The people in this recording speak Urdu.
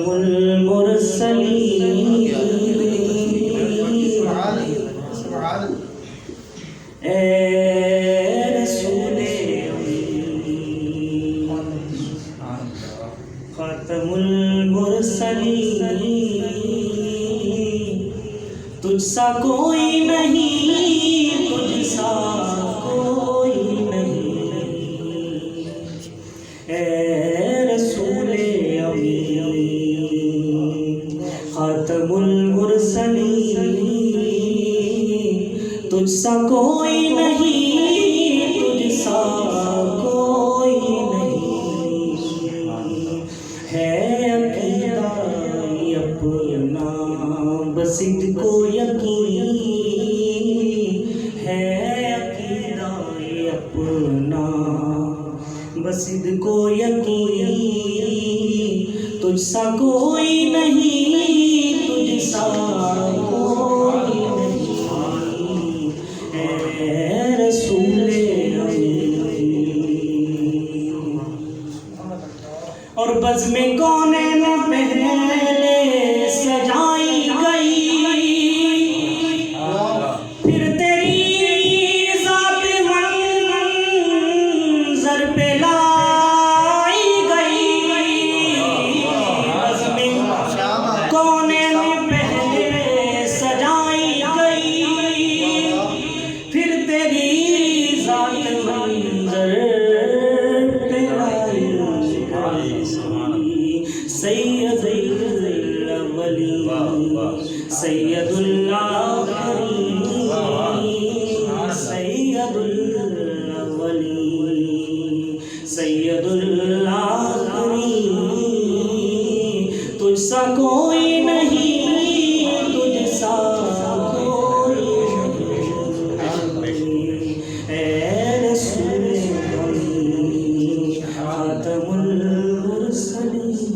خاتم المرسلین اے رسول خاتم المرسلین، تجھ سا کوئی نہیں، تجھ سا کوئی نہیں، اے رسول امین خاتم المرسلین، تجھ سا کوئی نہیں، تجھ سا کوئی نہیں، ہے عقیدہ اپنا بصدق و یقین، ہے عقیدہ اپنا بصدق و یقین، تجھ سا کوئی نہیں، تجھ سا کوئی نہیں، اے رسول امین۔ اور بزم کونین پہلے سجائی گئی، پھر تیری ذات منظر پہ لائی گئی، بزم کونین پہلے سجائی گئی، پھر تیری ذات منظر پہ لائی گئی، سید الاولین سید الآخرین، سید الاولین سید الآخرین، تجھ سا کوئی نہیں، تجھ سا کوئی نہیں، اے رسول امین خاتم المرسلین۔